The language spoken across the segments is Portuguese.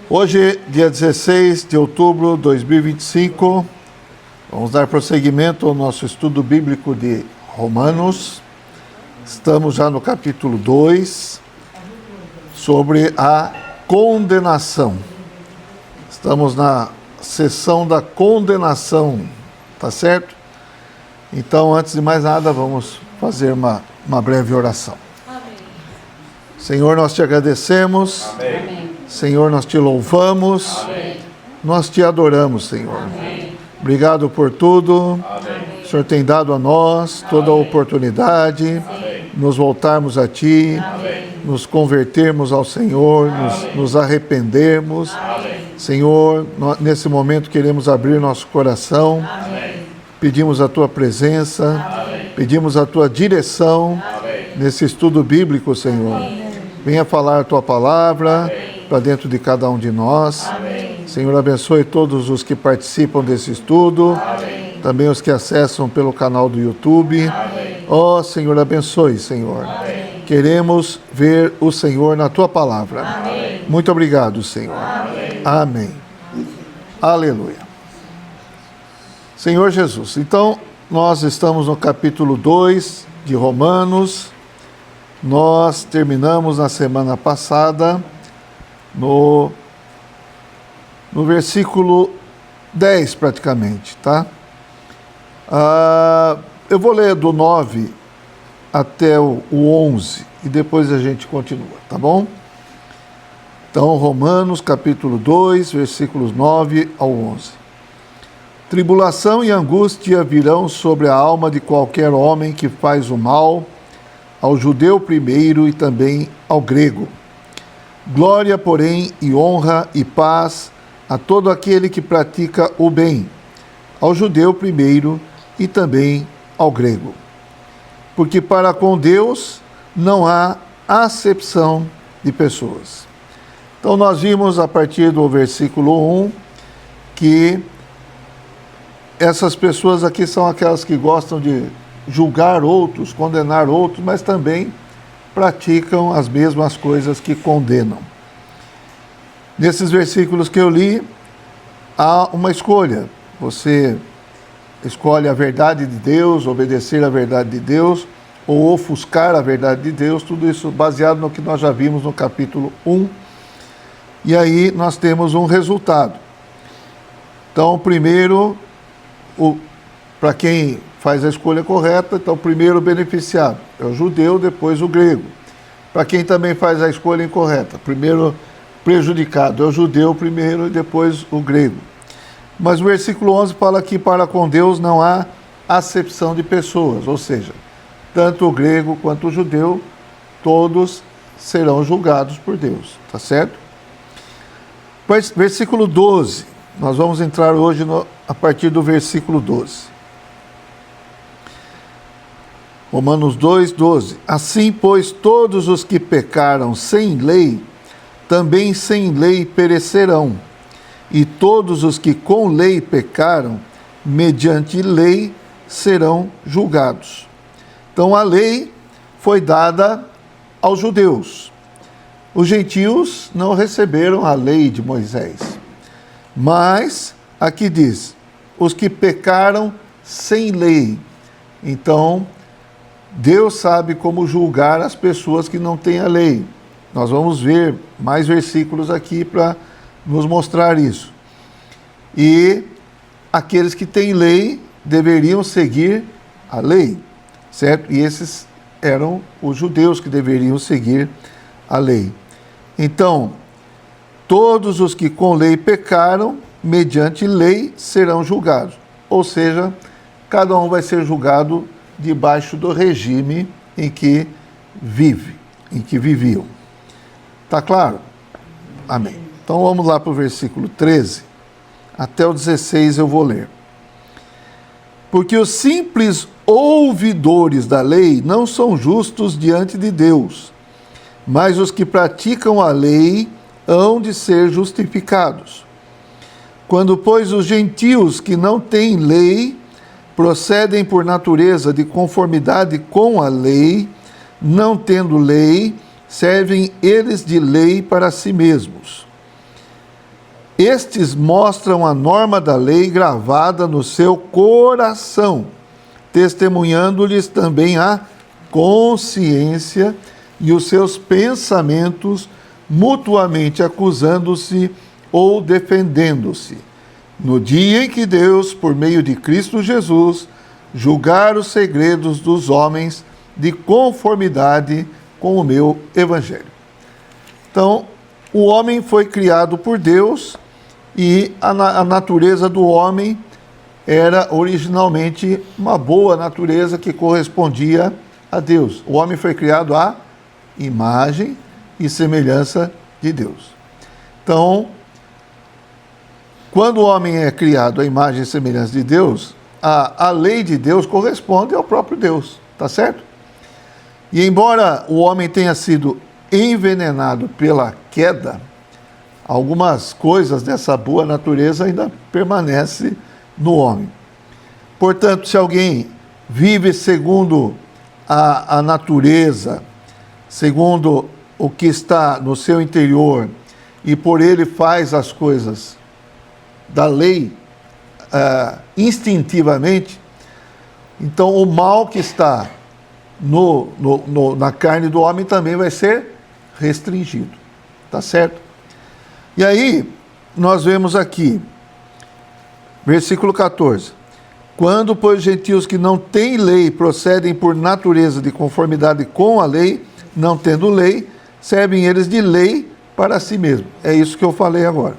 Hoje, dia 16 de outubro de 2025, vamos dar prosseguimento ao nosso estudo bíblico de Romanos. Estamos já no capítulo 2, sobre a condenação. Estamos na sessão da condenação, tá certo? Então, antes de mais nada, vamos fazer uma breve oração. Amém. Senhor, nós te agradecemos. Amém. Senhor, nós te louvamos. Amém. Nós te adoramos, Senhor. Amém. Obrigado por tudo. Amém. O Senhor tem dado a nós toda a oportunidade, nos voltarmos a Ti, nos convertermos ao Senhor, nos arrependermos. Senhor, nesse momento queremos abrir nosso coração, pedimos a Tua presença, pedimos a Tua direção nesse estudo bíblico, Senhor. Venha falar a Tua palavra para dentro de cada um de nós. Senhor, abençoe todos os que participam desse estudo, também os que acessam pelo canal do YouTube. Ó Senhor, abençoe, Senhor. Queremos ver o Senhor na Tua palavra. Muito obrigado, Senhor. Amém. Aleluia. Senhor Jesus, então nós estamos no capítulo 2 de Romanos. Nós terminamos na semana passada no versículo 10 praticamente, tá? Eu vou ler do 9 até o 11 e depois a gente continua, tá bom? Então, Romanos capítulo 2, versículos 9 ao 11. Tribulação e angústia virão sobre a alma de qualquer homem que faz o mal, ao judeu primeiro e também ao grego. Glória, porém, e honra e paz a todo aquele que pratica o bem, ao judeu primeiro e também ao grego. Porque para com Deus não há acepção de pessoas. Então nós vimos a partir do versículo 1 que essas pessoas aqui são aquelas que gostam de julgar outros, condenar outros, mas também praticam as mesmas coisas que condenam. Nesses versículos que eu li, há uma escolha. Você escolhe a verdade de Deus, obedecer à verdade de Deus, ou ofuscar a verdade de Deus, tudo isso baseado no que nós já vimos no capítulo 1. E aí nós temos um resultado. Então, primeiro, para quem faz a escolha correta, então, primeiro o beneficiado é o judeu, depois o grego. Para quem também faz a escolha incorreta, primeiro prejudicado é o judeu primeiro e depois o grego. Mas o versículo 11 fala que para com Deus não há acepção de pessoas, ou seja, tanto o grego quanto o judeu, todos serão julgados por Deus, tá certo? Versículo 12, nós vamos entrar hoje a partir do versículo 12. Romanos 2, 12. Assim, pois, todos os que pecaram sem lei, também sem lei perecerão. E todos os que com lei pecaram, mediante lei, serão julgados. Então, a lei foi dada aos judeus. Os gentios não receberam a lei de Moisés. Mas, aqui diz, os que pecaram sem lei. Então, Deus sabe como julgar as pessoas que não têm a lei. Nós vamos ver mais versículos aqui para nos mostrar isso. E aqueles que têm lei deveriam seguir a lei, certo? E esses eram os judeus que deveriam seguir a lei. Então, todos os que com lei pecaram, mediante lei, serão julgados. Ou seja, cada um vai ser julgado debaixo do regime em que vive, em que viviam. Tá claro? Amém. Então vamos lá para o versículo 13, até o 16 eu vou ler. Porque os simples ouvidores da lei não são justos diante de Deus, mas os que praticam a lei hão de ser justificados. Quando, pois, os gentios que não têm lei procedem por natureza de conformidade com a lei, não tendo lei, servem eles de lei para si mesmos. Estes mostram a norma da lei gravada no seu coração, testemunhando-lhes também a consciência e os seus pensamentos, mutuamente acusando-se ou defendendo-se. No dia em que Deus, por meio de Cristo Jesus, julgar os segredos dos homens de conformidade com o meu evangelho. Então, o homem foi criado por Deus e a natureza do homem era originalmente uma boa natureza que correspondia a Deus. O homem foi criado à imagem e semelhança de Deus. Então, quando o homem é criado à imagem e semelhança de Deus, a lei de Deus corresponde ao próprio Deus, tá certo? E embora o homem tenha sido envenenado pela queda, algumas coisas dessa boa natureza ainda permanecem no homem. Portanto, se alguém vive segundo a natureza, segundo o que está no seu interior, e por ele faz as coisas da lei instintivamente, então o mal que está na carne do homem também vai ser restringido, tá certo? E aí, nós vemos aqui, versículo 14, quando, pois, os gentios que não têm lei procedem por natureza de conformidade com a lei, não tendo lei, servem eles de lei para si mesmos. É isso que eu falei agora.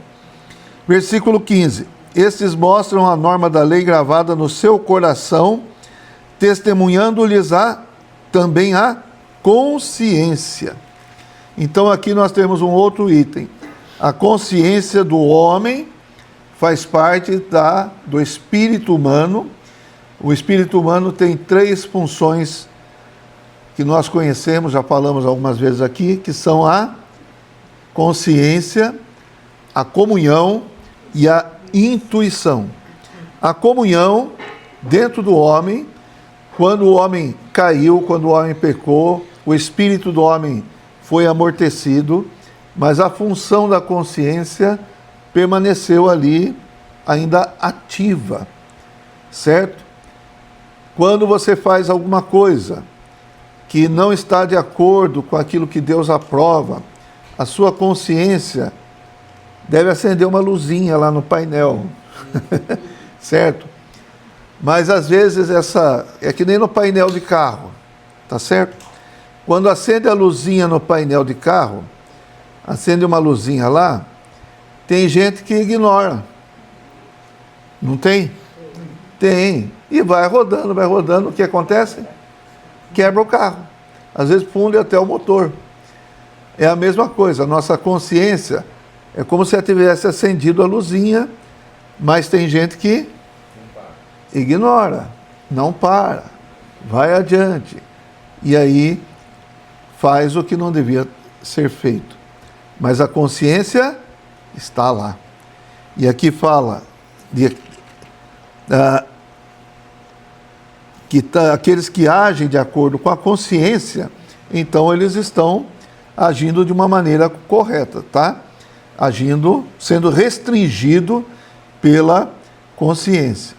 Versículo 15, estes mostram a norma da lei gravada no seu coração, testemunhando-lhes também a consciência. Então aqui nós temos um outro item. A consciência do homem faz parte do espírito humano. O espírito humano tem 3 funções que nós conhecemos, já falamos algumas vezes aqui, que são a consciência, a comunhão e a intuição. A comunhão dentro do homem, quando o homem caiu, quando o homem pecou, o espírito do homem foi amortecido, mas a função da consciência permaneceu ali ainda ativa, certo? Quando você faz alguma coisa que não está de acordo com aquilo que Deus aprova, a sua consciência deve acender uma luzinha lá no painel, certo? Mas às vezes é que nem no painel de carro, tá certo? Quando acende a luzinha no painel de carro, acende uma luzinha lá, tem gente que ignora. Não tem? Tem. E vai rodando, o que acontece? Quebra o carro. Às vezes funde até o motor. É a mesma coisa, a nossa consciência é como se tivesse acendido a luzinha, mas tem gente que ignora, não para, vai adiante. E aí faz o que não devia ser feito. Mas a consciência está lá. E aqui fala aqueles que agem de acordo com a consciência, então eles estão agindo de uma maneira correta, tá? Agindo, sendo restringido pela consciência.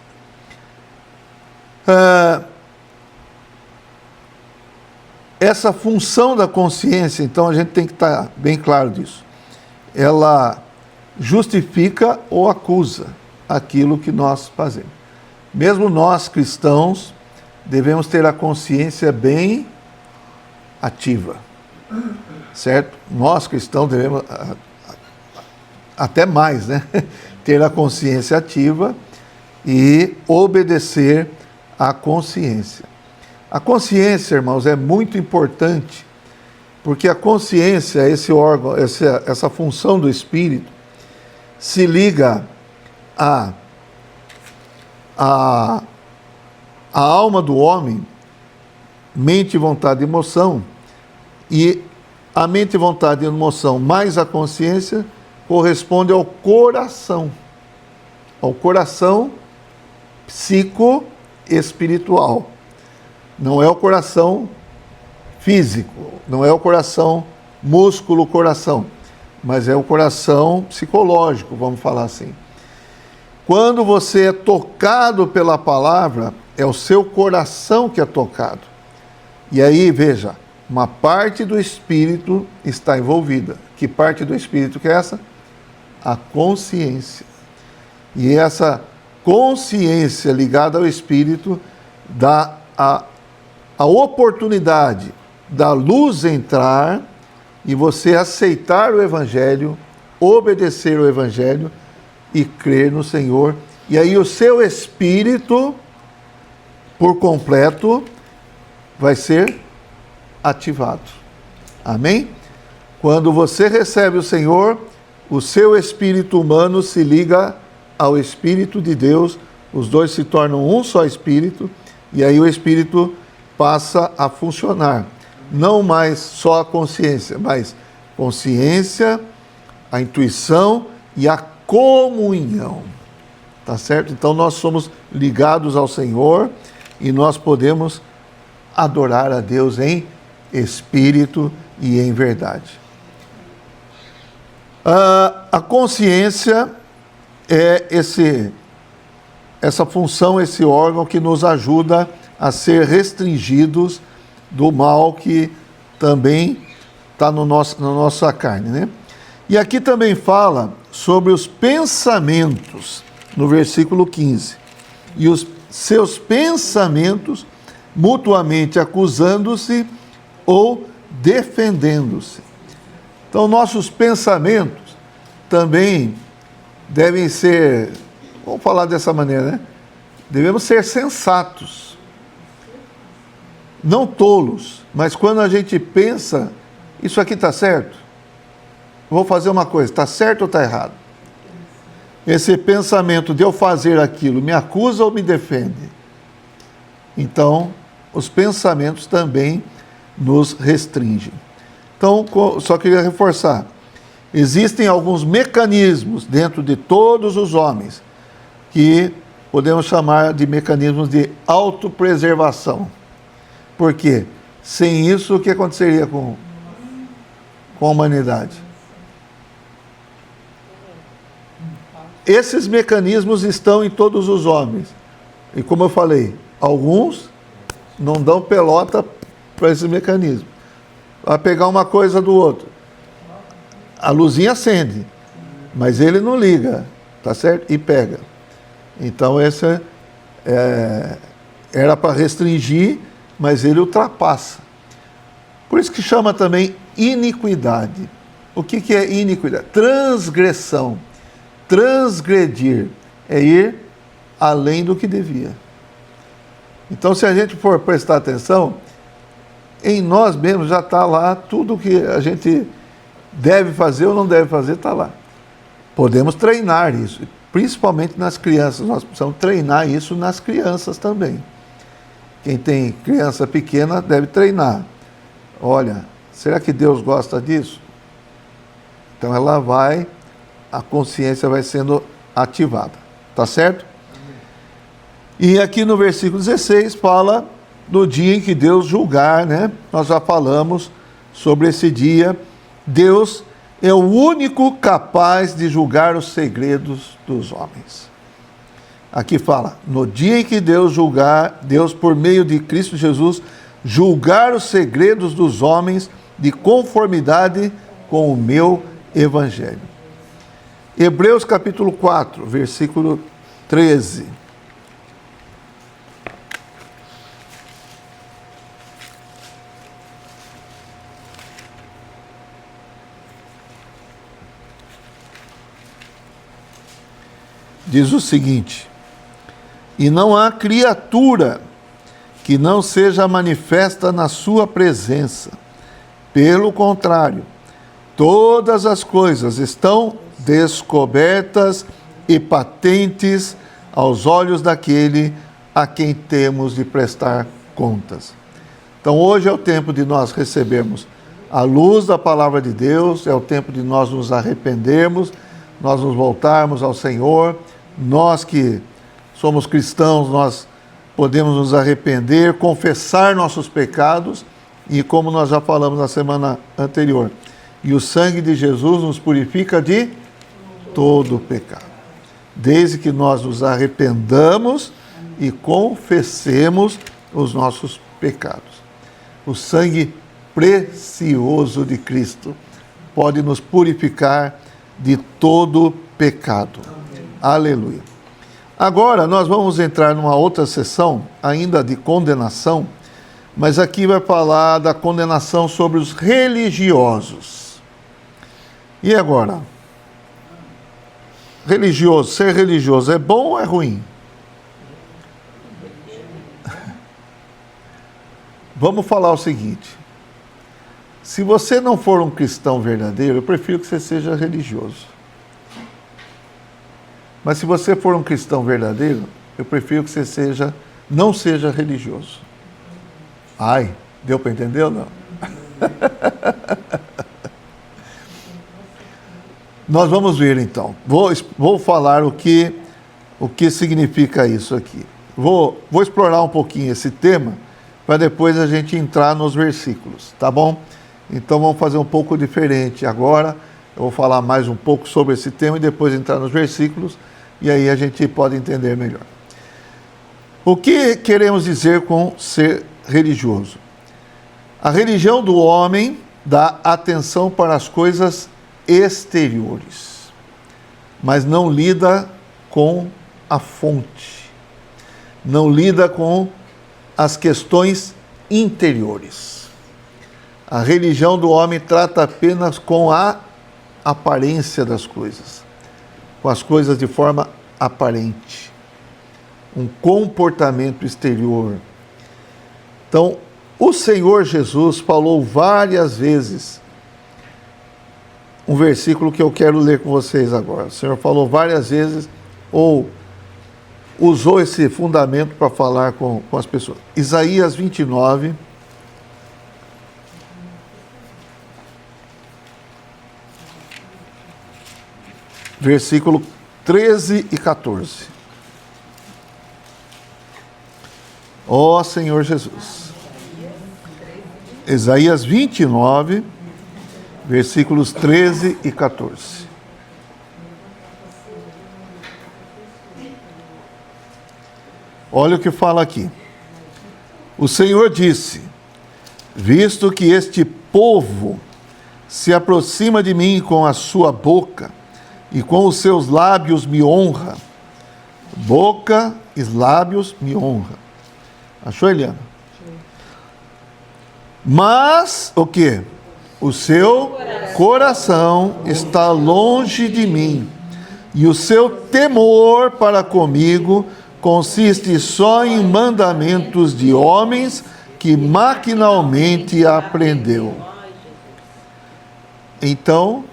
Essa função da consciência, então, a gente tem que estar bem claro disso. Ela justifica ou acusa aquilo que nós fazemos. Mesmo nós, cristãos, devemos ter a consciência bem ativa, certo? Nós, cristãos, devemos, até mais, né? Ter a consciência ativa e obedecer à consciência. A consciência, irmãos, é muito importante, porque a consciência, esse órgão, essa função do espírito, se liga à alma do homem, mente, vontade e emoção, e a mente, vontade e emoção mais a consciência corresponde ao coração psicoespiritual. Não é o coração físico, não é o coração músculo coração, mas é o coração psicológico, vamos falar assim. Quando você é tocado pela palavra, é o seu coração que é tocado. E aí, veja, uma parte do espírito está envolvida. Que parte do espírito que é essa? A consciência. E essa consciência ligada ao espírito dá a oportunidade da luz entrar e você aceitar o evangelho, obedecer o evangelho e crer no Senhor. E aí o seu espírito, por completo, vai ser ativado. Amém? Quando você recebe o Senhor, o seu espírito humano se liga ao Espírito de Deus, os dois se tornam um só espírito, e aí o espírito passa a funcionar. Não mais só a consciência, mas consciência, a intuição e a comunhão. Tá certo? Então nós somos ligados ao Senhor e nós podemos adorar a Deus em espírito e em verdade. A consciência é essa função, esse órgão que nos ajuda a ser restringidos do mal que também está na nossa carne, né? E aqui também fala sobre os pensamentos, no versículo 15. E os seus pensamentos mutuamente acusando-se ou defendendo-se. Então, nossos pensamentos também devem ser, vamos falar dessa maneira, né? Devemos ser sensatos, não tolos, mas quando a gente pensa, isso aqui está certo? Vou fazer uma coisa, está certo ou está errado? Esse pensamento de eu fazer aquilo me acusa ou me defende? Então, os pensamentos também nos restringem. Então, só queria reforçar, existem alguns mecanismos dentro de todos os homens que podemos chamar de mecanismos de autopreservação. Por quê? Sem isso, o que aconteceria com a humanidade? Esses mecanismos estão em todos os homens. E como eu falei, alguns não dão pelota para esse mecanismo. Vai pegar uma coisa do outro. A luzinha acende, mas ele não liga, tá certo? E pega. Então, esse era para restringir, mas ele ultrapassa. Por isso que chama também iniquidade. O que é iniquidade? Transgressão. Transgredir é ir além do que devia. Então, se a gente for prestar atenção, em nós mesmos já está lá tudo que a gente deve fazer ou não deve fazer, está lá. Podemos treinar isso, principalmente nas crianças. Nós precisamos treinar isso nas crianças também. Quem tem criança pequena deve treinar. Olha, será que Deus gosta disso? Então ela vai, a consciência vai sendo ativada. Tá certo? E aqui no versículo 16 fala do dia em que Deus julgar, né? Nós já falamos sobre esse dia. Deus é o único capaz de julgar os segredos dos homens. Aqui fala, no dia em que Deus julgar, Deus por meio de Cristo Jesus, julgar os segredos dos homens de conformidade com o meu evangelho. Hebreus capítulo 4, versículo 13. Diz o seguinte: e não há criatura que não seja manifesta na sua presença. Pelo contrário, todas as coisas estão descobertas e patentes aos olhos daquele a quem temos de prestar contas. Então hoje é o tempo de nós recebermos a luz da palavra de Deus, é o tempo de nós nos arrependermos, nós nos voltarmos ao Senhor. Nós que somos cristãos, nós podemos nos arrepender, confessar nossos pecados e, como nós já falamos na semana anterior, E o sangue de Jesus nos purifica de todo pecado, desde que nós nos arrependamos e confessemos os nossos pecados. O sangue precioso de Cristo pode nos purificar de todo pecado. Aleluia. Agora nós vamos entrar numa outra sessão, ainda de condenação, mas aqui vai falar da condenação sobre os religiosos. E agora? Religioso, ser religioso é bom ou é ruim? Vamos falar o seguinte: se você não for um cristão verdadeiro, eu prefiro que você seja religioso. Mas se você for um cristão verdadeiro, eu prefiro que você não seja religioso. Ai, deu para entender ou não? Nós vamos ver então. Vou falar o que significa isso aqui. Vou explorar um pouquinho esse tema, para depois a gente entrar nos versículos, tá bom? Então vamos fazer um pouco diferente agora. Eu vou falar mais um pouco sobre esse tema e depois entrar nos versículos, e aí a gente pode entender melhor. O que queremos dizer com ser religioso? A religião do homem dá atenção para as coisas exteriores, mas não lida com a fonte, não lida com as questões interiores. A religião do homem trata apenas com a aparência das coisas, com as coisas de forma aparente, um comportamento exterior. Então, o Senhor Jesus falou várias vezes, um versículo que eu quero ler com vocês agora. O Senhor falou várias vezes, ou usou esse fundamento para falar com as pessoas. Isaías 29, versículo 13 e 14. Ó Senhor Jesus. Isaías 29, versículos 13 e 14. Olha o que fala aqui. O Senhor disse: visto que este povo se aproxima de mim com a sua boca e com os seus lábios me honra. Boca e lábios me honra. Achou, Eliana? Mas, o quê? O seu coração está longe de mim, e o seu temor para comigo consiste só em mandamentos de homens que maquinalmente aprendeu. Então,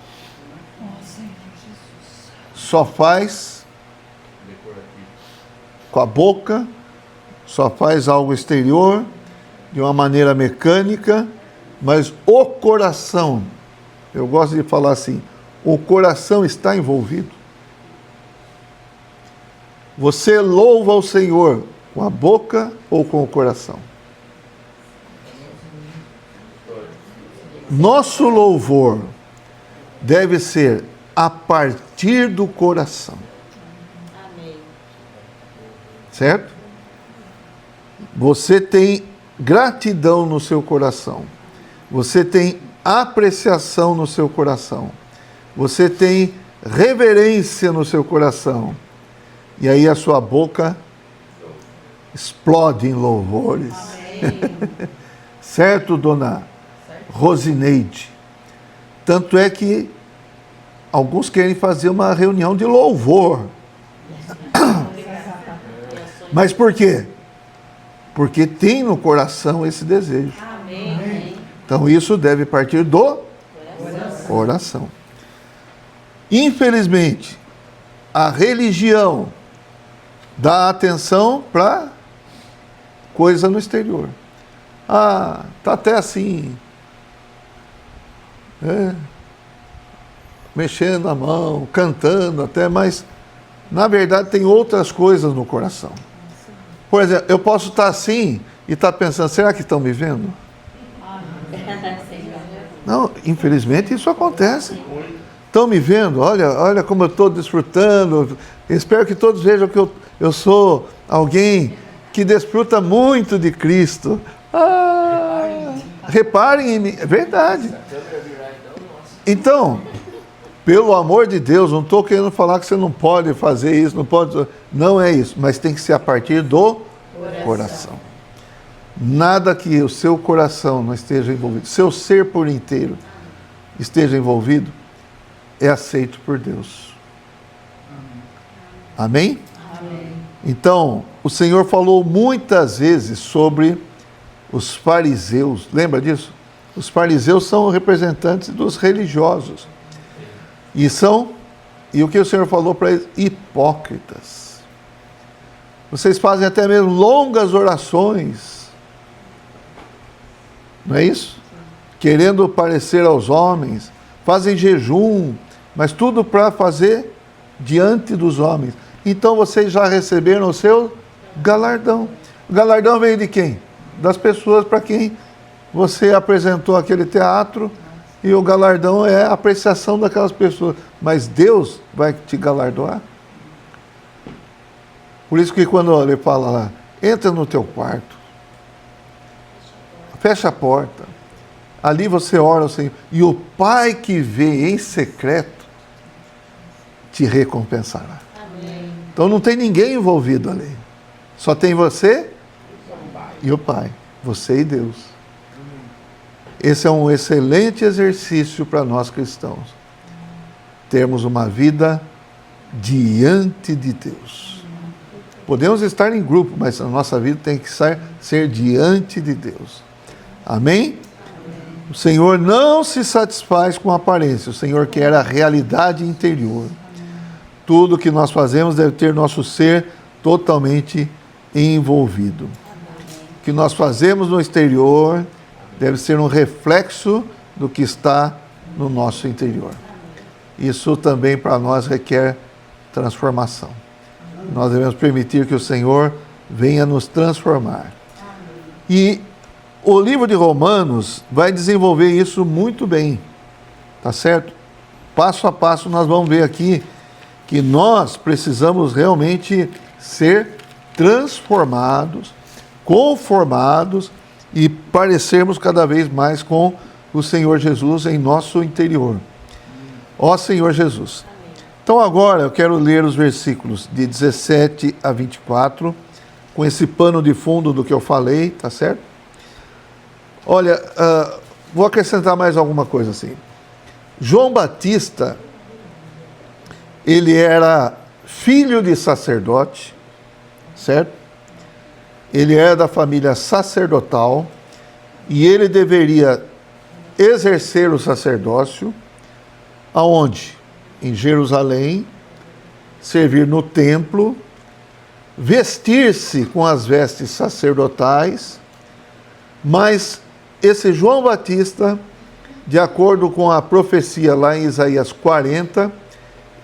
só faz com a boca, só faz algo exterior, de uma maneira mecânica, mas o coração, eu gosto de falar assim, o coração está envolvido. Você louva o Senhor com a boca ou com o coração? Nosso louvor deve ser a partir do coração. Amém. Certo? Você tem gratidão no seu coração. Você tem apreciação no seu coração. Você tem reverência no seu coração. E aí a sua boca explode em louvores. Certo, dona Rosineide? Tanto é que alguns querem fazer uma reunião de louvor. Mas por quê? Porque tem no coração esse desejo. Amém. Então isso deve partir do coração. Infelizmente, a religião dá atenção para coisa no exterior. Ah, tá até assim, mexendo a mão, cantando até, mas na verdade tem outras coisas no coração. Por exemplo, eu posso estar assim e estar pensando, será que estão me vendo? Não, infelizmente isso acontece. Estão me vendo? Olha como eu estou desfrutando. Espero que todos vejam que eu sou alguém que desfruta muito de Cristo. Reparem em mim. É verdade. Então, pelo amor de Deus, não estou querendo falar que você não pode fazer isso, não pode. Não é isso, mas tem que ser a partir do coração. Nada que o seu coração não esteja envolvido, seu ser por inteiro esteja envolvido, é aceito por Deus. Amém? Amém? Então, o Senhor falou muitas vezes sobre os fariseus. Lembra disso? Os fariseus são representantes dos religiosos. E o que o Senhor falou para eles? Hipócritas. Vocês fazem até mesmo longas orações. Não é isso? Querendo parecer aos homens. Fazem jejum, mas tudo para fazer diante dos homens. Então vocês já receberam o seu galardão. O galardão veio de quem? Das pessoas para quem você apresentou aquele teatro, e o galardão é a apreciação daquelas pessoas. Mas Deus vai te galardoar. Por isso que quando ele fala lá, entra no teu quarto, fecha a porta, ali você ora ao Senhor, e o Pai que vê em secreto te recompensará. Amém. Então não tem ninguém envolvido ali. Só tem você e o Pai. Você e Deus. Esse é um excelente exercício para nós cristãos. Termos uma vida diante de Deus. Podemos estar em grupo, mas a nossa vida tem que ser diante de Deus. Amém? O Senhor não se satisfaz com a aparência. O Senhor quer a realidade interior. Tudo que nós fazemos deve ter nosso ser totalmente envolvido. O que nós fazemos no exterior deve ser um reflexo do que está no nosso interior. Isso também para nós requer transformação. Nós devemos permitir que o Senhor venha nos transformar. E o livro de Romanos vai desenvolver isso muito bem, tá certo? Passo a passo nós vamos ver aqui que nós precisamos realmente ser transformados, conformados e parecermos cada vez mais com o Senhor Jesus em nosso interior. Ó Senhor Jesus. Então agora eu quero ler os versículos de 17 a 24, com esse pano de fundo do que eu falei, tá certo? Olha, vou acrescentar mais alguma coisa assim. João Batista, ele era filho de sacerdote, certo? Ele era da família sacerdotal e ele deveria exercer o sacerdócio aonde? Em Jerusalém, servir no templo, vestir-se com as vestes sacerdotais, mas esse João Batista, de acordo com a profecia lá em Isaías 40,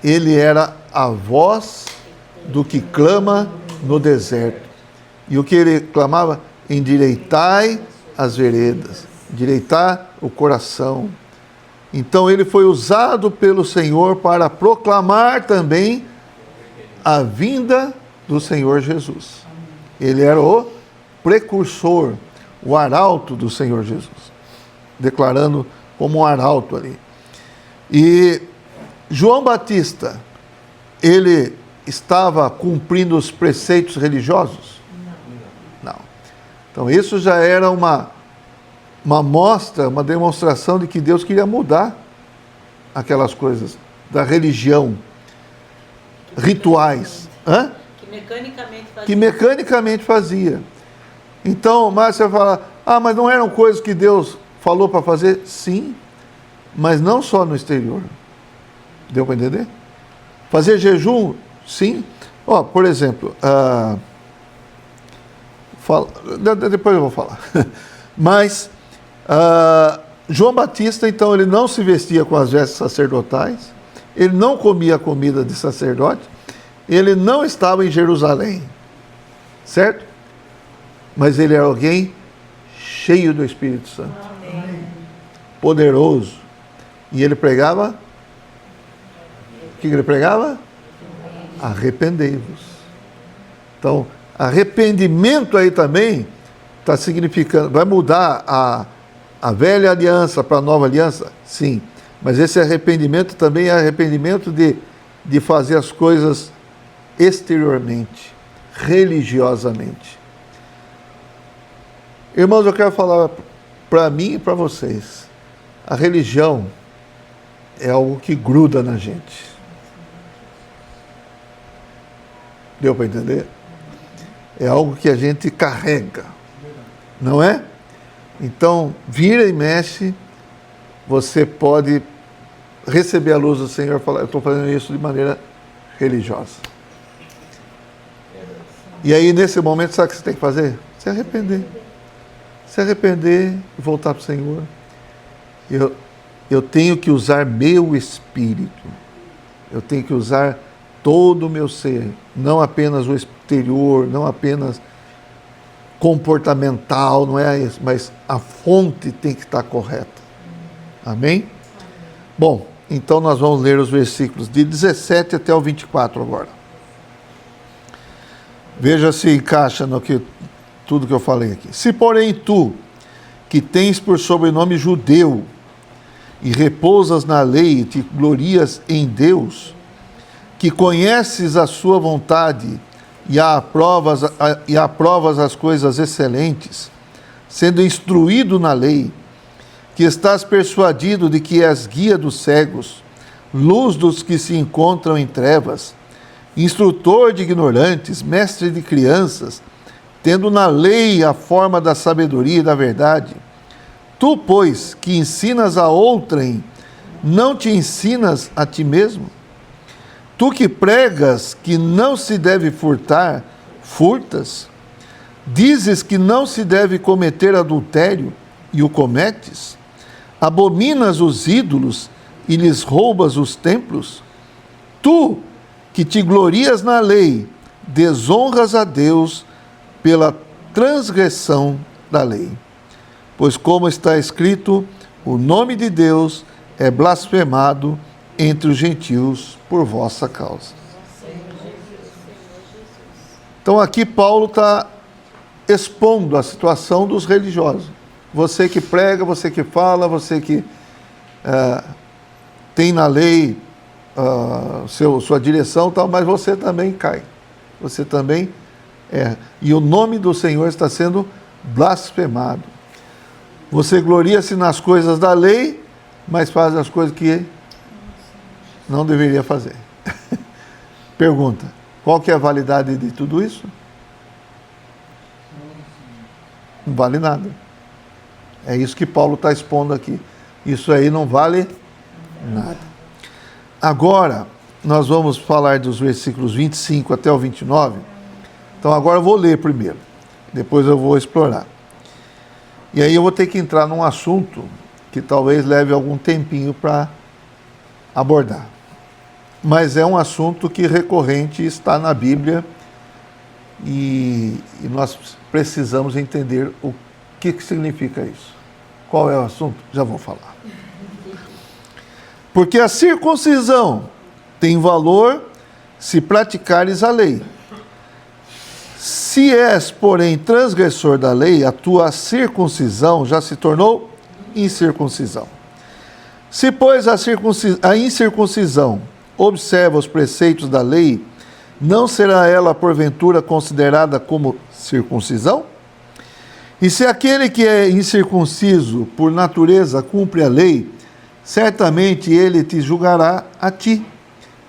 ele era a voz do que clama no deserto. E o que ele clamava? Endireitai as veredas, endireitar o coração. Então ele foi usado pelo Senhor para proclamar também a vinda do Senhor Jesus. Ele era o precursor, o arauto do Senhor Jesus, declarando como um arauto ali. E João Batista, ele estava cumprindo os preceitos religiosos? Não. Então isso já era uma mostra, uma demonstração de que Deus queria mudar aquelas coisas da religião, rituais. Hã? Que mecanicamente fazia. Então, Márcia fala, mas não eram coisas que Deus falou para fazer? Sim, mas não só no exterior. Deu para entender? Fazer jejum? Sim. Por exemplo, depois eu vou falar. Mas João Batista, então, ele não se vestia com as vestes sacerdotais, ele não comia a comida de sacerdote, ele não estava em Jerusalém, certo? Mas ele era alguém cheio do Espírito Santo. Amém. poderoso. E ele pregava? O que ele pregava? Arrependei-vos. Então, arrependimento aí também está significando, vai mudar a velha aliança para a nova aliança? Sim. Mas esse arrependimento também é arrependimento de fazer as coisas exteriormente, religiosamente. Irmãos, eu quero falar para mim e para vocês. A religião é algo que gruda na gente. Deu para entender? É algo que a gente carrega, não é? Então, vira e mexe, você pode receber a luz do Senhor e falar, eu estou fazendo isso de maneira religiosa. E aí, nesse momento, sabe o que você tem que fazer? Se arrepender. Se arrepender e voltar para o Senhor. Eu tenho que usar meu espírito. Eu tenho que usar todo o meu ser. Não apenas o exterior, não apenas comportamental, não é isso, mas a fonte tem que estar correta. Amém? Bom, então nós vamos ler os versículos de 17 até o 24 agora. Veja se encaixa no que tudo que eu falei aqui. Se, porém, tu, que tens por sobrenome judeu, e repousas na lei, e te glorias em Deus, que conheces a sua vontade, e aprovas as coisas excelentes, sendo instruído na lei, que estás persuadido de que és guia dos cegos, luz dos que se encontram em trevas, instrutor de ignorantes, mestre de crianças, tendo na lei a forma da sabedoria e da verdade. Tu, pois, que ensinas a outrem, não te ensinas a ti mesmo? Tu que pregas que não se deve furtar, furtas? Dizes que não se deve cometer adultério, e o cometes? Abominas os ídolos e lhes roubas os templos? Tu, que te glorias na lei, desonras a Deus pela transgressão da lei. Pois como está escrito, o nome de Deus é blasfemado entre os gentios por vossa causa. Então aqui Paulo está expondo a situação dos religiosos. Você que prega, você que fala, você que tem na lei sua direção, tal, mas você também cai. Você também erra. E o nome do Senhor está sendo blasfemado. Você gloria-se nas coisas da lei, mas faz as coisas que não deveria fazer. Pergunta, qual que é a validade de tudo isso? Não vale nada. É isso que Paulo está expondo aqui. Isso aí não vale nada. Agora, nós vamos falar dos versículos 25 até o 29. Então agora eu vou ler primeiro, depois eu vou explorar. E aí eu vou ter que entrar num assunto que talvez leve algum tempinho para abordar. Mas é um assunto que recorrente está na Bíblia e nós precisamos entender o que significa isso. Qual é o assunto? Já vou falar. Porque a circuncisão tem valor se praticares a lei. Se és, porém, transgressor da lei, a tua circuncisão já se tornou incircuncisão. Se, pois, a incircuncisão observa os preceitos da lei, não será ela, porventura, considerada como circuncisão? E se aquele que é incircunciso, por natureza, cumpre a lei, certamente ele te julgará a ti,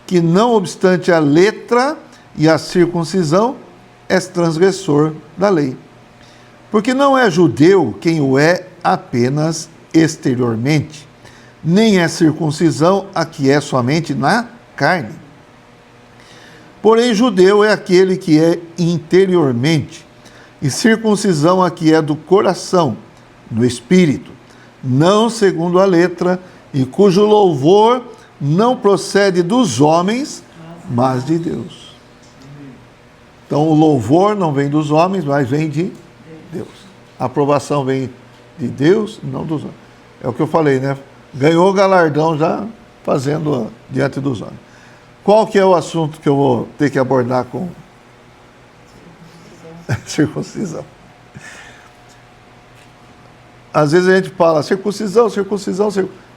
que não obstante a letra e a circuncisão, és transgressor da lei. Porque não é judeu quem o é apenas exteriormente, nem é circuncisão a que é somente na carne. Porém, judeu é aquele que é interiormente, e circuncisão a que é do coração, no espírito, não segundo a letra, e cujo louvor não procede dos homens, mas de Deus. Então, o louvor não vem dos homens, mas vem de Deus. A aprovação vem de Deus, não dos homens. É o que eu falei, né? Ganhou galardão já fazendo diante dos homens. Qual que é o assunto que eu vou ter que abordar com circuncisão? Às vezes a gente fala circuncisão.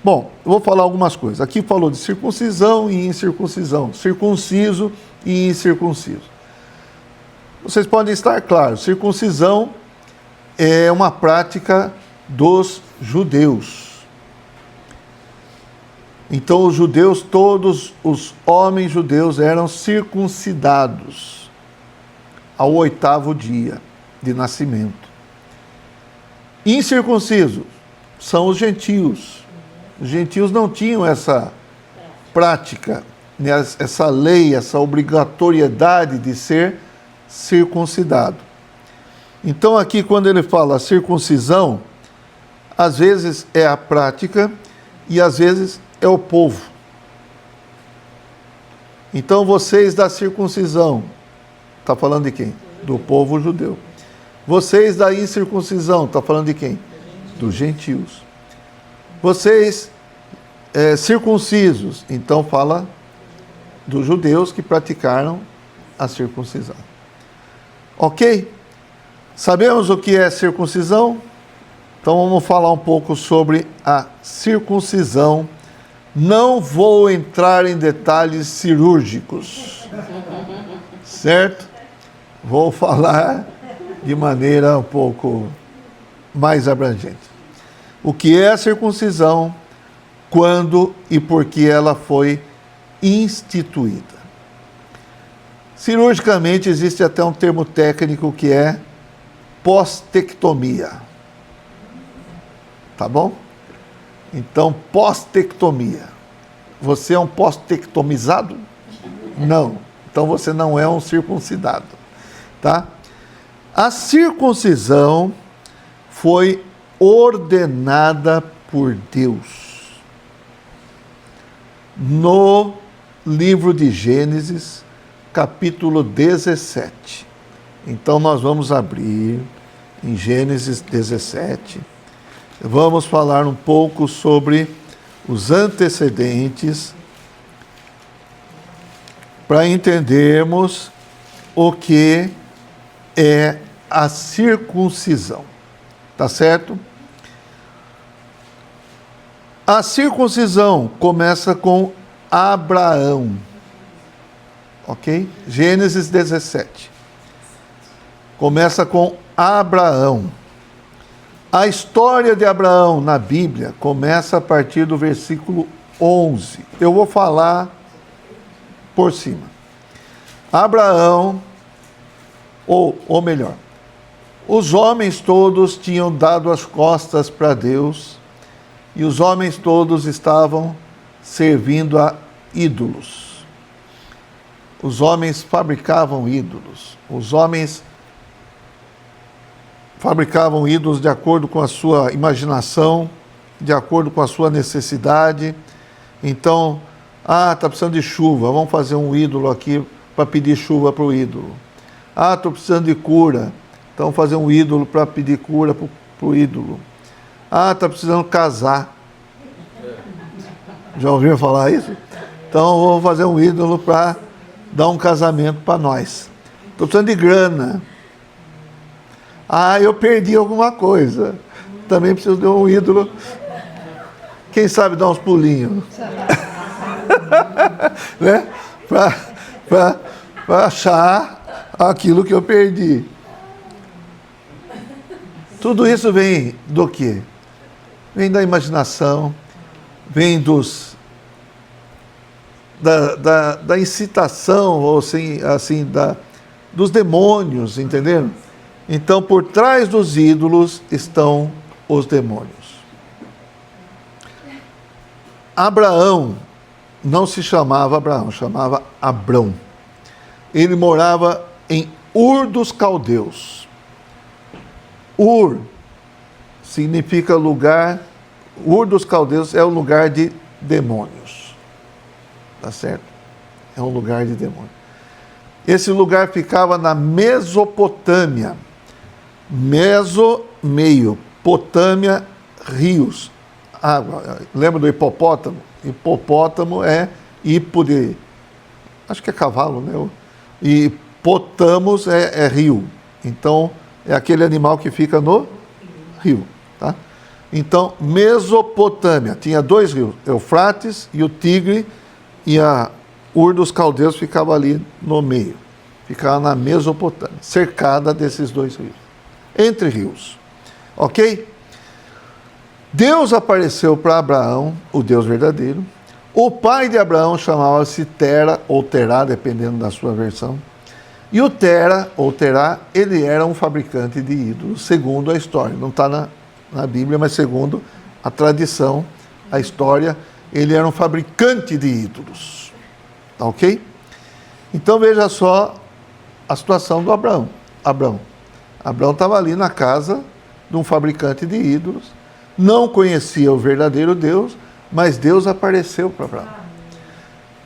Bom, eu vou falar algumas coisas. Aqui falou de circuncisão e incircuncisão, circunciso e incircunciso. Vocês podem estar claros, circuncisão é uma prática dos judeus. Então os judeus, todos os homens judeus eram circuncidados ao 8º dia de nascimento. Incircuncisos são os gentios. Os gentios não tinham essa prática, né, essa lei, essa obrigatoriedade de ser circuncidado. Então aqui quando ele fala circuncisão, às vezes é a prática e às vezes é o povo. Então vocês da circuncisão, está falando de quem? Do povo judeu. Vocês da incircuncisão, está falando de quem? Dos gentios. Vocês circuncisos, então fala dos judeus que praticaram a circuncisão. Ok? Sabemos o que é circuncisão? Então vamos falar um pouco sobre a circuncisão. Não vou entrar em detalhes cirúrgicos, certo? Vou falar de maneira um pouco mais abrangente. O que é a circuncisão, quando e por que ela foi instituída. Cirurgicamente existe até um termo técnico que é postectomia. Tá bom? Então, postectomia. Você é um postectomizado? Não. Então você não é um circuncidado. Tá? A circuncisão foi ordenada por Deus. No livro de Gênesis, capítulo 17. Então nós vamos abrir em Gênesis 17. Vamos falar um pouco sobre os antecedentes para entendermos o que é a circuncisão. Tá certo? A circuncisão começa com Abraão. Ok? Gênesis 17. Começa com Abraão. A história de Abraão na Bíblia começa a partir do versículo 11. Eu vou falar por cima. Abraão, ou melhor, os homens todos tinham dado as costas para Deus e os homens todos estavam servindo a ídolos. Os homens fabricavam ídolos. Os homens fabricavam ídolos de acordo com a sua imaginação, de acordo com a sua necessidade. Então, está precisando de chuva, vamos fazer um ídolo aqui para pedir chuva para o ídolo. Estou precisando de cura, então vamos fazer um ídolo para pedir cura para o ídolo. Está precisando casar. Já ouviram falar isso? Então vamos fazer um ídolo para dar um casamento para nós. Estou precisando de grana. Eu perdi alguma coisa. Também preciso de um ídolo. Quem sabe dar uns pulinhos. Né? Para achar aquilo que eu perdi. Tudo isso vem do quê? Vem da imaginação, vem da incitação, ou assim, dos demônios, entenderam? Então, por trás dos ídolos estão os demônios. Abraão não se chamava Abraão, chamava Abrão. Ele morava em Ur dos Caldeus. Ur significa lugar, Ur dos Caldeus é o lugar de demônios. Tá certo? É um lugar de demônios. Esse lugar ficava na Mesopotâmia. Potâmia, rios. água. Lembra do hipopótamo? Hipopótamo é hipo de... acho que é cavalo, né? E potamos é rio. Então, é aquele animal que fica no rio, tá? Então, Mesopotâmia tinha 2 rios, Eufrates e o Tigre, e a Ur dos Caldeus ficava ali no meio. Ficava na Mesopotâmia, cercada desses 2 rios. Entre rios. Ok? Deus apareceu para Abraão, o Deus verdadeiro. O pai de Abraão chamava-se Tera, ou Terá, dependendo da sua versão. E o Tera, ou Terá, ele era um fabricante de ídolos, segundo a história. Não está na Bíblia, mas segundo a tradição, a história, ele era um fabricante de ídolos. Tá ok? Então veja só a situação do Abraão. Abraão estava ali na casa de um fabricante de ídolos, não conhecia o verdadeiro Deus, mas Deus apareceu para Abraão.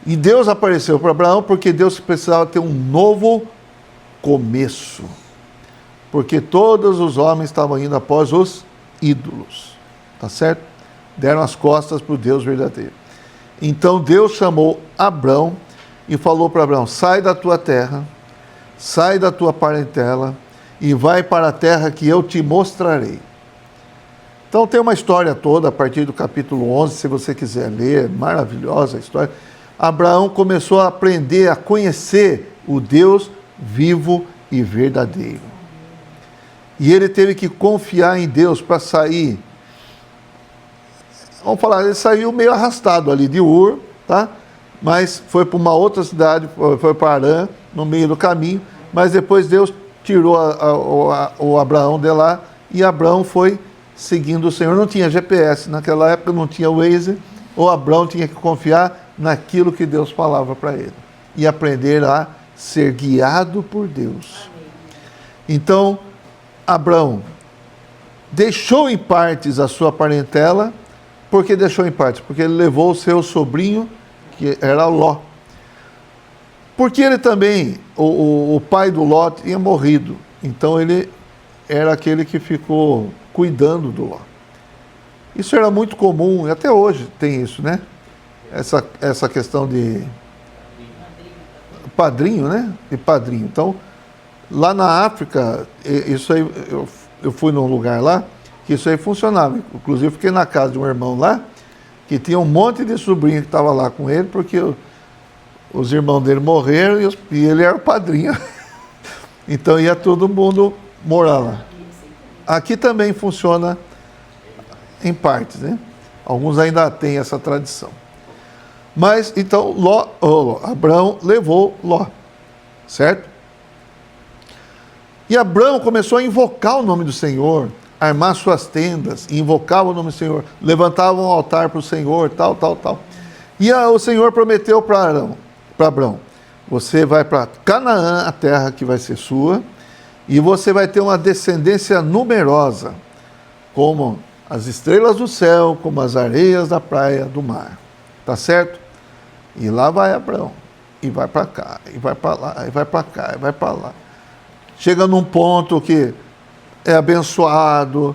E Deus apareceu para Abraão porque Deus precisava ter um novo começo. Porque todos os homens estavam indo após os ídolos. Tá certo? Deram as costas para o Deus verdadeiro. Então Deus chamou Abraão e falou para Abraão: sai da tua terra, sai da tua parentela e vai para a terra que eu te mostrarei. Então tem uma história toda a partir do capítulo 11, se você quiser ler, maravilhosa a história. Abraão começou a aprender a conhecer o Deus vivo e verdadeiro. E ele teve que confiar em Deus para sair. Vamos falar, ele saiu meio arrastado ali de Ur, tá? Mas foi para uma outra cidade, foi para Arã, no meio do caminho, mas depois Deus tirou o Abraão de lá e Abraão foi seguindo o Senhor. Não tinha GPS naquela época, não tinha Waze, o Abraão tinha que confiar naquilo que Deus falava para ele e aprender a ser guiado por Deus. Então, Abraão deixou em partes a sua parentela. Por que deixou em partes? Porque ele levou o seu sobrinho, que era Ló. Porque ele também, o pai do Ló tinha morrido. Então ele era aquele que ficou cuidando do Ló. Isso era muito comum, e até hoje tem isso, né? Essa questão de padrinho, né? De padrinho. Então, lá na África, isso aí, eu fui num lugar lá, que isso aí funcionava. Inclusive, fiquei na casa de um irmão lá, que tinha um monte de sobrinho que estava lá com ele, porque os irmãos dele morreram e ele era o padrinho. Então, ia todo mundo morar lá. Aqui também funciona em partes, né? Alguns ainda têm essa tradição. Mas, então, Abraão levou Ló, certo? E Abraão começou a invocar o nome do Senhor, armar suas tendas, e invocava o nome do Senhor, levantava um altar para o Senhor, tal. E o Senhor prometeu para Abraão: você vai para Canaã, a terra que vai ser sua, e você vai ter uma descendência numerosa, como as estrelas do céu, como as areias da praia do mar. Tá certo? E lá vai Abraão, e vai para cá, e vai para lá, e vai para cá, e vai para lá. Chega num ponto que é abençoado,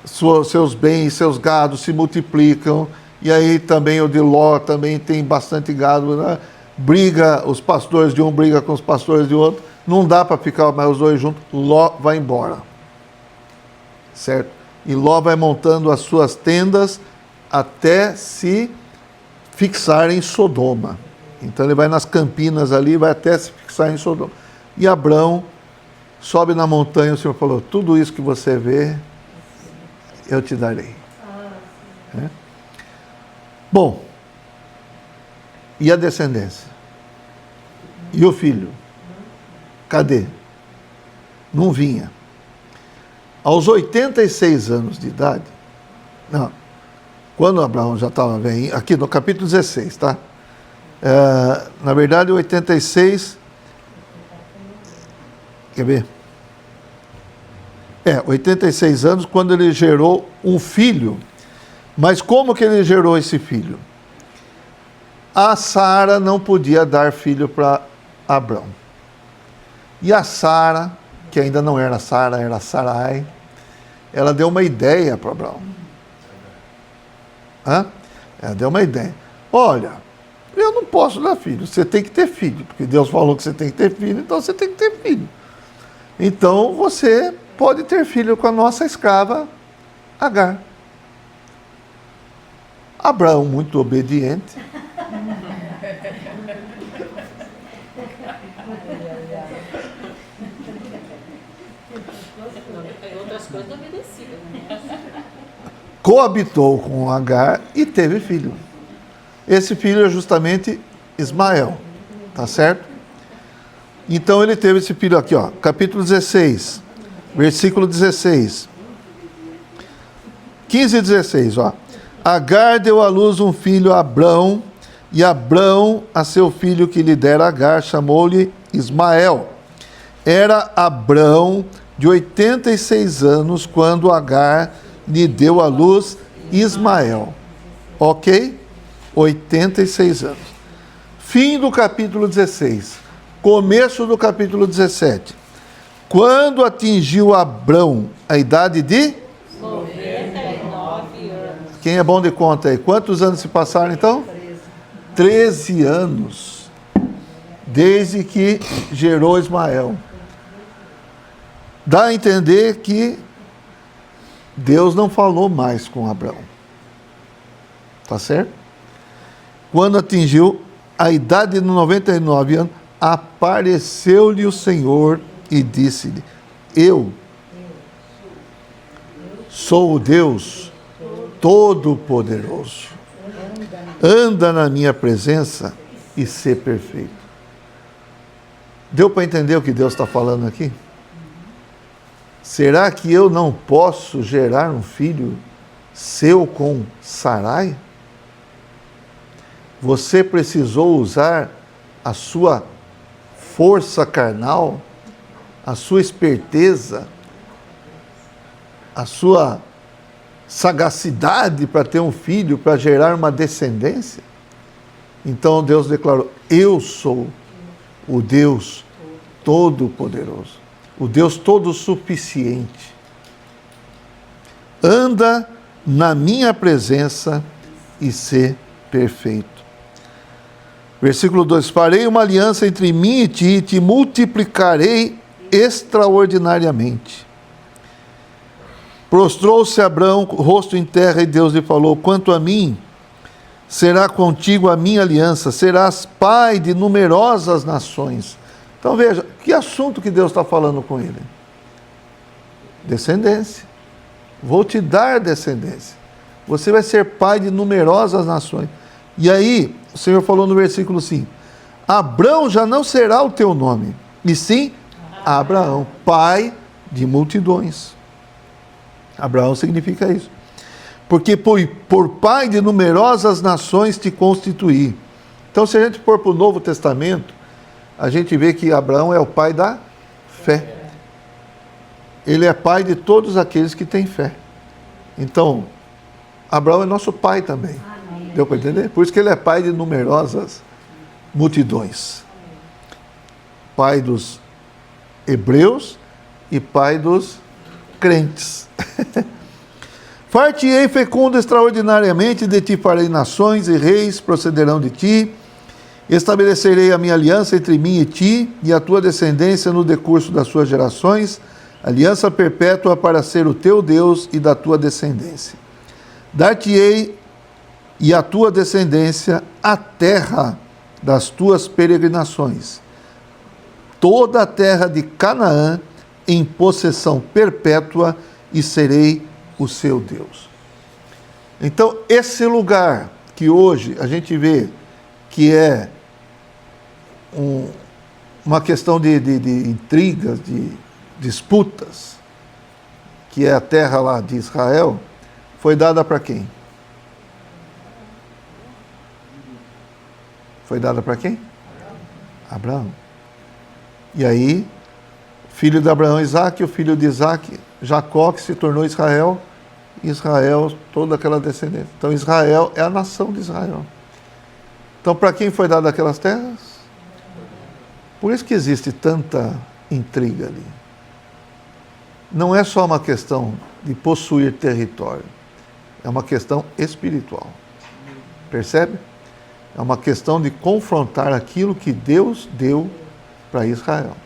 seus bens, seus gados se multiplicam, e aí também o de Ló também tem bastante gado, né? Os pastores de um brigam com os pastores de outro, não dá para ficar mais os dois juntos, Ló vai embora, certo? E Ló vai montando as suas tendas até se fixar em Sodoma. Então ele vai nas campinas ali, vai até se fixar em Sodoma. E Abraão sobe na montanha, o Senhor falou: tudo isso que você vê, eu te darei. É? Bom, e a descendência? E o filho? Cadê? Não vinha. Aos 86 anos de idade, quando Abraão já estava bem, aqui no capítulo 16, tá? Na verdade, 86... Quer ver? 86 anos, quando ele gerou um filho. Mas como que ele gerou esse filho? A Sara não podia dar filho para Abrão. E a Sara, que ainda não era Sara, era Sarai, ela deu uma ideia para Abrão. Ela deu uma ideia. Olha, eu não posso dar filho, você tem que ter filho, porque Deus falou que você tem que ter filho, então você tem que ter filho. Então você pode ter filho com a nossa escrava Agar. Abraão, muito obediente, Em outras coisas obedecia, né? coabitou com Agar e teve filho. Esse filho é justamente Ismael, tá certo? Então ele teve esse filho aqui, ó, capítulo 16, versículo 16. 15 e 16, ó. Agar deu à luz um filho a Abrão, e Abrão, a seu filho que lhe dera Agar, chamou-lhe Ismael. Era Abrão de 86 anos quando Agar lhe deu à luz Ismael. Ok? 86 anos. Fim do capítulo 16. Começo do capítulo 17. Quando atingiu Abrão a idade de 99 anos. Quem é bom de conta aí? Quantos anos se passaram então? 13 anos. Desde que gerou Ismael. Dá a entender que Deus não falou mais com Abrão. Tá certo? Quando atingiu a idade de 99 anos, apareceu-lhe o Senhor e disse-lhe: Eu sou o Deus Todo-Poderoso. Anda na minha presença e ser perfeito. Deu para entender o que Deus está falando aqui? Será que eu não posso gerar um filho seu com Sarai? Você precisou usar a sua força carnal, a sua esperteza, a sua sagacidade para ter um filho, para gerar uma descendência? Então Deus declarou: eu sou o Deus Todo-Poderoso, o Deus Todo-Suficiente. Anda na minha presença e ser perfeito. Versículo 2: farei uma aliança entre mim e ti, e te multiplicarei extraordinariamente. Prostrou-se Abrão, rosto em terra, e Deus lhe falou: quanto a mim, será contigo a minha aliança, serás pai de numerosas nações. Então veja, que assunto que Deus está falando com ele? Descendência. Vou te dar descendência. Você vai ser pai de numerosas nações. E aí, o Senhor falou no versículo 5: Abrão já não será o teu nome, e sim Abraão, pai de multidões. Abraão significa isso. Porque por pai de numerosas nações te constituí. Então, se a gente for para o Novo Testamento, a gente vê que Abraão é o pai da fé. Ele é pai de todos aqueles que têm fé. Então, Abraão é nosso pai também. Deu para entender? Por isso que ele é pai de numerosas multidões. Pai dos hebreus e pai dos crentes. Far-te-ei fecundo extraordinariamente, de ti farei nações e reis procederão de ti. Estabelecerei a minha aliança entre mim e ti e a tua descendência no decurso das suas gerações, aliança perpétua para ser o teu Deus e da tua descendência. Dar-te-ei e a tua descendência a terra das tuas peregrinações, toda a terra de Canaã em possessão perpétua, e serei o seu Deus. Então, esse lugar que hoje a gente vê que é uma questão de intrigas, de disputas, que é a terra lá de Israel, foi dada para quem? Foi dada para quem? Abraão. E aí, filho de Abraão, Isaque, o filho de Isaque, Jacó, que se tornou Israel, Israel, toda aquela descendência. Então, Israel é a nação de Israel. Então, para quem foi dada aquelas terras? Por isso que existe tanta intriga ali. Não é só uma questão de possuir território. É uma questão espiritual. Percebe? É uma questão de confrontar aquilo que Deus deu para Israel.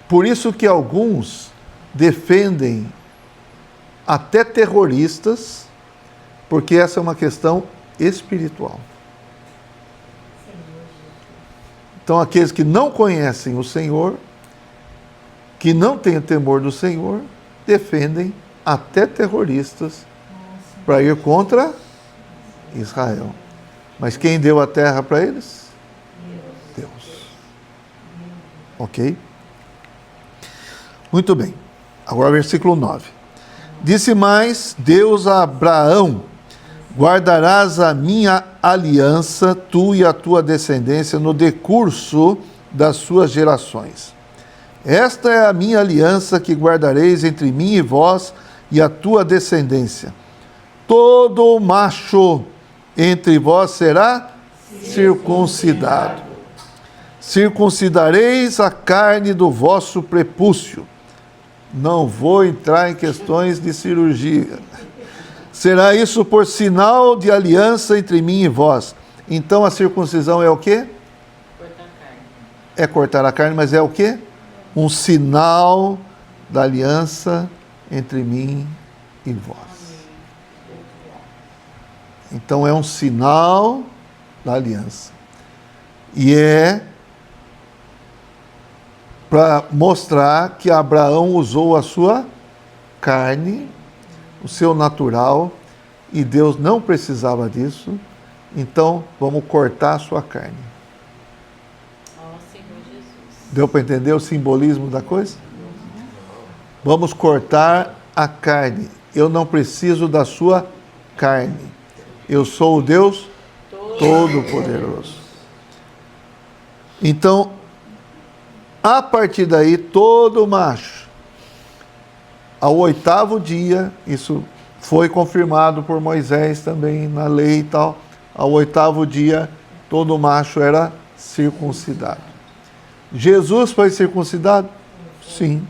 Por isso que alguns defendem até terroristas, porque essa é uma questão espiritual. Então, aqueles que não conhecem o Senhor, que não têm o temor do Senhor, defendem até terroristas para ir contra Israel. Mas quem deu a terra para eles? Deus. Ok? Muito bem. Agora versículo 9. Disse mais Deus a Abraão: guardarás a minha aliança, tu e a tua descendência, no decurso das suas gerações. Esta é a minha aliança que guardareis entre mim e vós e a tua descendência. Todo macho entre vós será circuncidado. Circuncidareis a carne do vosso prepúcio. Não vou entrar em questões de cirurgia. Será isso por sinal de aliança entre mim e vós. Então a circuncisão é o quê? Cortar a carne. É cortar a carne, mas é o quê? Um sinal da aliança entre mim e vós. Então é um sinal da aliança. E é para mostrar que Abraão usou a sua carne, o seu natural, e Deus não precisava disso. Então vamos cortar a sua carne. Ó Senhor Jesus. Deu para entender o simbolismo da coisa? Vamos cortar a carne. Eu não preciso da sua carne. Eu sou o Deus Todo-Poderoso. Então, a partir daí, todo macho, ao 8º dia, isso foi confirmado por Moisés também na lei e tal, ao 8º dia, todo macho era circuncidado. Jesus foi circuncidado? Sim.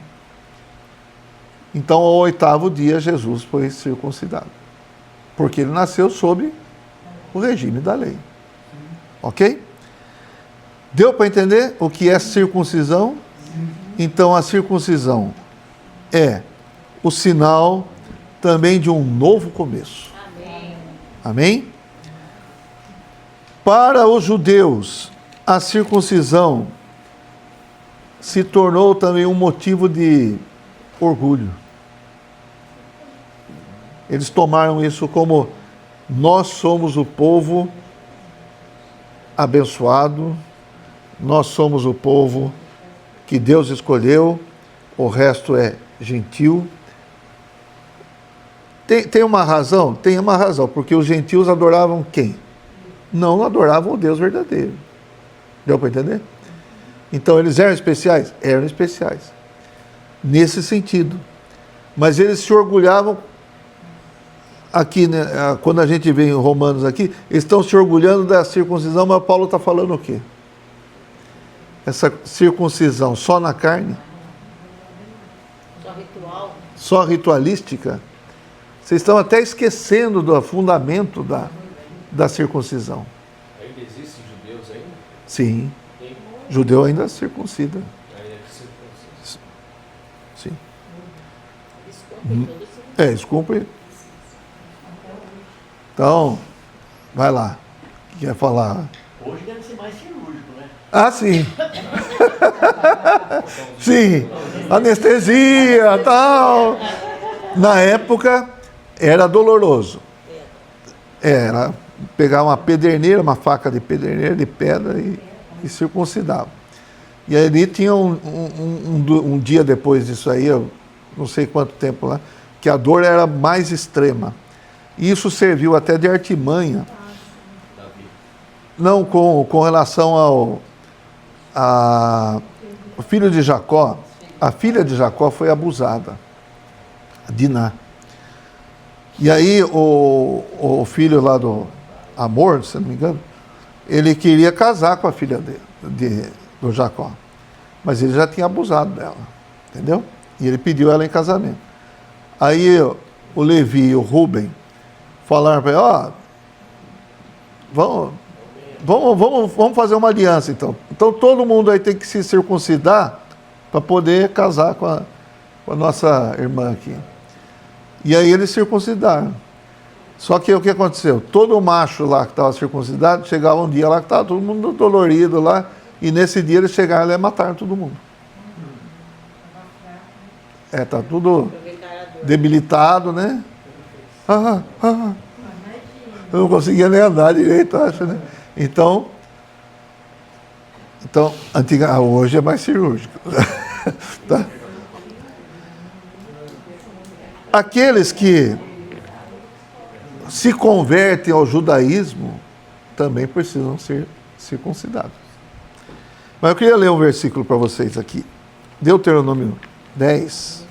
Então, ao 8º dia, Jesus foi circuncidado. Porque ele nasceu sob o regime da lei. Ok? Deu para entender o que é circuncisão? Então, a circuncisão é o sinal também de um novo começo. Amém. Amém? Para os judeus, a circuncisão se tornou também um motivo de orgulho. Eles tomaram isso como: nós somos o povo abençoado, nós somos o povo que Deus escolheu, o resto é gentil. Tem uma razão? Tem uma razão, porque os gentios adoravam quem? Não adoravam o Deus verdadeiro. Deu para entender? Então eles eram especiais? Eram especiais. Nesse sentido. Mas eles se orgulhavam. Aqui, né, quando a gente vê em Romanos aqui, eles estão se orgulhando da circuncisão, mas Paulo está falando o quê? Essa circuncisão só na carne? Só ritual. Só ritualística? Vocês estão até esquecendo do fundamento da circuncisão. Ainda existem judeus ainda? Sim. Tem? Judeu ainda circuncida. Ainda que circuncisão. Sim. Eles cumprem todo esse Eles cumprem. Então, vai lá. Quer falar? Hoje deve ser mais cirúrgico, né? Ah, sim. Sim. Anestesia, tal. Na época, era doloroso. Era pegar uma pederneira, uma faca de pederneira, de pedra e circuncidava. E ali tinha um dia depois disso aí, eu não sei quanto tempo lá, que a dor era mais extrema. E isso serviu até de artimanha. Davi. Não com relação o filho de Jacó. A filha de Jacó foi abusada, Diná. E aí o filho lá do Amor, se não me engano, ele queria casar com a filha do Jacó. Mas ele já tinha abusado dela, entendeu? E ele pediu ela em casamento. Aí o Levi e o Rubem falaram para ele, vamos fazer uma aliança então. Então todo mundo aí tem que se circuncidar para poder casar com a nossa irmã aqui. E aí eles circuncidaram. Só que o que aconteceu? Todo macho lá que estava circuncidado, chegava um dia lá que estava todo mundo dolorido lá, e nesse dia eles chegaram lá e mataram todo mundo. Tá tudo debilitado, né? Eu não conseguia nem andar direito, acho, né? Então hoje é mais cirúrgico. Tá? Aqueles que se convertem ao judaísmo também precisam ser circuncidados. Mas eu queria ler um versículo para vocês aqui. Deuteronômio 10.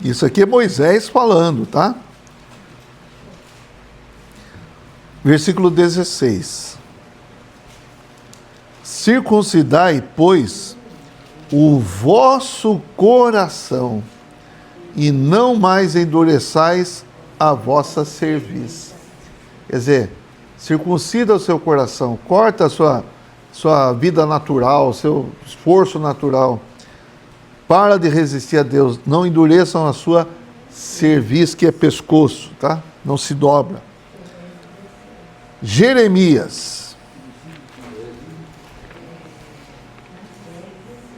Isso aqui é Moisés falando, tá? Versículo 16. Circuncidai, pois, o vosso coração, e não mais endureçais a vossa cerviz. Quer dizer, circuncida o seu coração, corta a sua vida natural, o seu esforço natural. Para de resistir a Deus, não endureçam a sua cerviz, que é pescoço, tá? Não se dobra. Jeremias.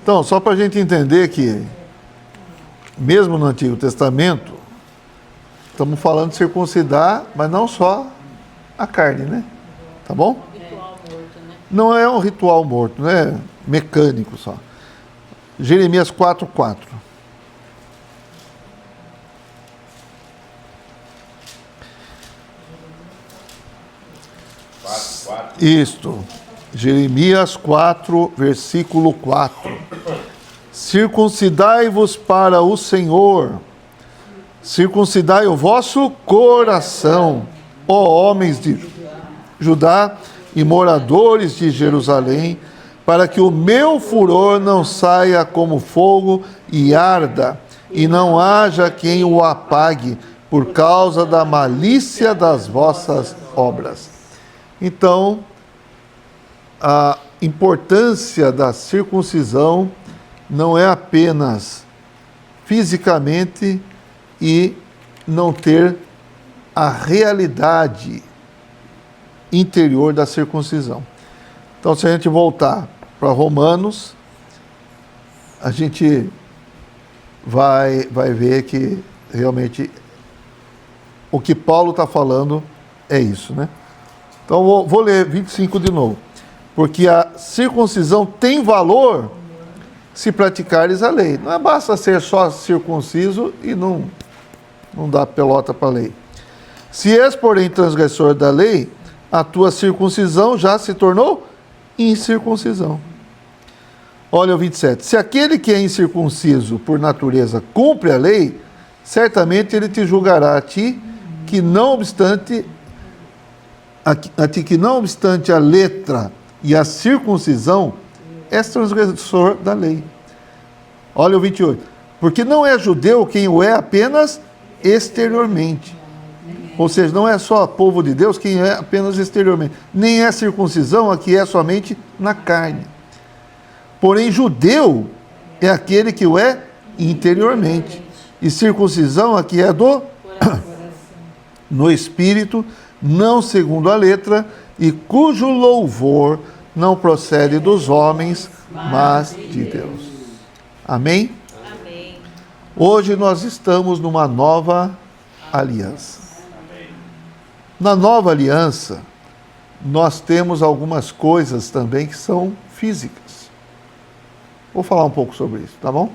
Então, só para a gente entender que, mesmo no Antigo Testamento, estamos falando de circuncidar, mas não só a carne, né? Tá bom? Ritual morto, né? Não é um ritual morto, não é mecânico só. Jeremias 4:4. Isto. Jeremias 4, versículo 4. Circuncidai-vos para o Senhor, circuncidai o vosso coração, ó homens de Judá e moradores de Jerusalém, para que o meu furor não saia como fogo e arda, e não haja quem o apague, por causa da malícia das vossas obras. Então, a importância da circuncisão não é apenas fisicamente e não ter a realidade interior da circuncisão. Então, se a gente voltar para Romanos, a gente vai ver que realmente o que Paulo está falando é isso, né? Então, vou ler 25 de novo. Porque a circuncisão tem valor se praticares a lei. Não é basta ser só circunciso e não dá pelota para a lei. Se és, porém, transgressor da lei, a tua circuncisão já se tornou incircuncisão. Olha o 27. Se aquele que é incircunciso por natureza cumpre a lei, certamente ele te julgará a ti, que não obstante a letra e a circuncisão, és transgressor da lei. Olha o 28. Porque não é judeu quem o é apenas exteriormente. Ou seja, não é só povo de Deus quem é apenas exteriormente. Nem é circuncisão a que é somente na carne. Porém, judeu é aquele que o é interiormente. E circuncisão a que é no espírito, não segundo a letra, e cujo louvor não procede dos homens, mas de Deus. Amém? Amém. Hoje nós estamos numa nova aliança. Na nova aliança, nós temos algumas coisas também que são físicas. Vou falar um pouco sobre isso, tá bom?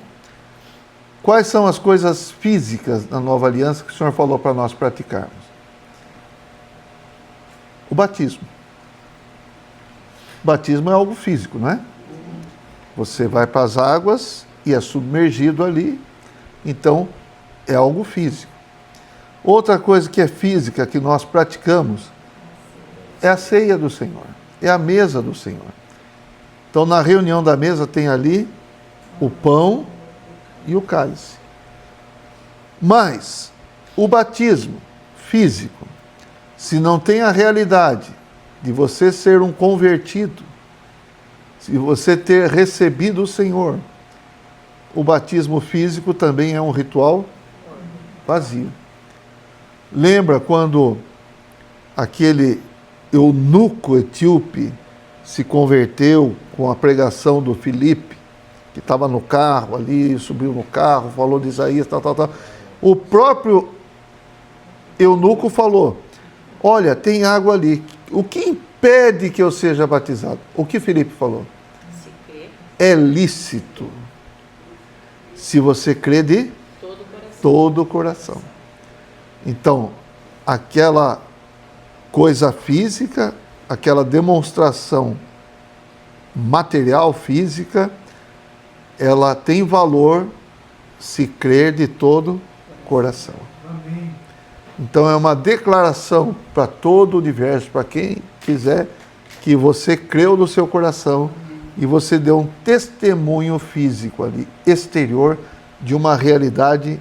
Quais são as coisas físicas da nova aliança que o Senhor falou para nós praticarmos? O batismo. O batismo é algo físico, não é? Você vai para as águas e é submergido ali. Então, é algo físico. Outra coisa que é física, que nós praticamos, é a ceia do Senhor, é a mesa do Senhor. Então, na reunião da mesa tem ali o pão e o cálice. Mas o batismo físico, se não tem a realidade de você ser um convertido, se você ter recebido o Senhor, o batismo físico também é um ritual vazio. Lembra quando aquele eunuco etíope se converteu com a pregação do Filipe, que estava no carro ali, subiu no carro, falou de Isaías, tal. O próprio eunuco falou: olha, tem água ali. O que impede que eu seja batizado? O que Filipe falou? Se crê, É lícito, se você crê de todo o coração. todo o coração. Então, aquela coisa física, aquela demonstração material, física, ela tem valor se crer de todo o coração. Então, é uma declaração para todo o universo, para quem quiser, que você creu no seu coração e você deu um testemunho físico ali, exterior, de uma realidade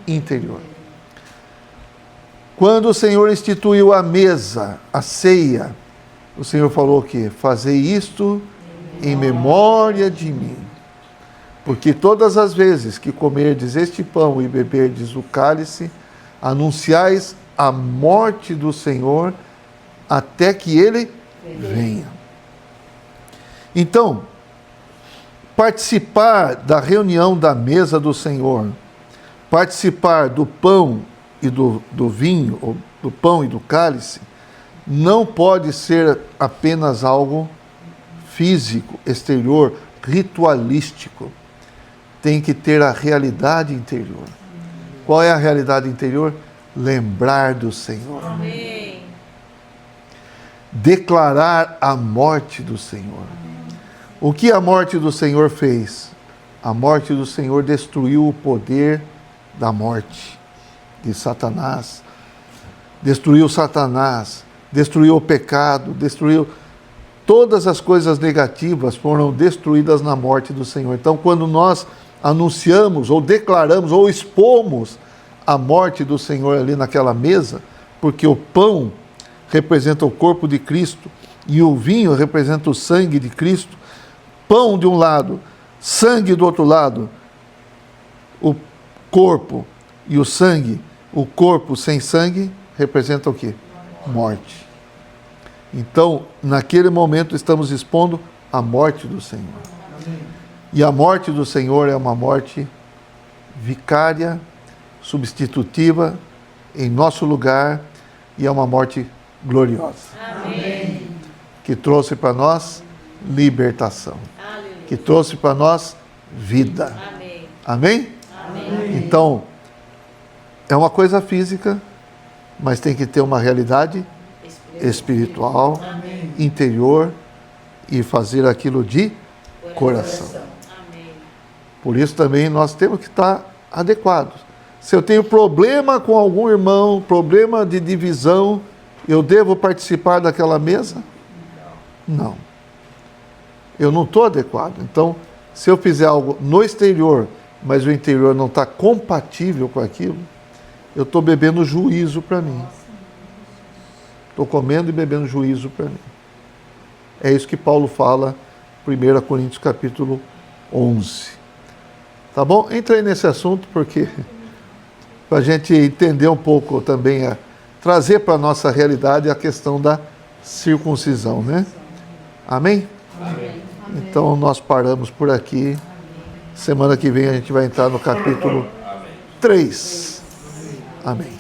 interior. Quando o Senhor instituiu a mesa, a ceia, o Senhor falou o quê? Fazei isto em memória de mim. Porque todas as vezes que comerdes este pão e beberdes o cálice, anunciais a morte do Senhor até que Ele venha. Então, participar da reunião da mesa do Senhor, participar do pão e do vinho, ou do pão e do cálice, não pode ser apenas algo físico, exterior, ritualístico. Tem que ter a realidade interior. Qual é a realidade interior? Lembrar do Senhor. Amém. Declarar a morte do Senhor. O que a morte do Senhor fez? A morte do Senhor destruiu o poder da morte de Satanás. Destruiu Satanás, destruiu o pecado, destruiu todas as coisas negativas, foram destruídas na morte do Senhor. Então, quando nós anunciamos, ou declaramos, ou expomos a morte do Senhor ali naquela mesa, porque o pão representa o corpo de Cristo e o vinho representa o sangue de Cristo, pão de um lado, sangue do outro lado, o corpo e o sangue, o corpo sem sangue, representa o quê? Morte. Então, naquele momento, estamos expondo a morte do Senhor. E a morte do Senhor é uma morte vicária, substitutiva, em nosso lugar, e é uma morte gloriosa. Amém. Que trouxe para nós libertação. Aleluia. Que trouxe para nós vida. Amém. Amém? Amém. Então, é uma coisa física, mas tem que ter uma realidade espiritual, interior, e fazer aquilo de coração. Amém. Por isso também nós temos que estar adequados. Se eu tenho problema com algum irmão, problema de divisão, eu devo participar daquela mesa? Não. Eu não estou adequado. Então, se eu fizer algo no exterior, mas o interior não está compatível com aquilo, eu estou bebendo juízo para mim. Estou comendo e bebendo juízo para mim. É isso que Paulo fala, 1 Coríntios capítulo 11. Tá bom? Entrei nesse assunto porque para a gente entender um pouco também, trazer para a nossa realidade a questão da circuncisão, né? Amém? Amém. Então nós paramos por aqui. Semana que vem a gente vai entrar no capítulo 3. Amém.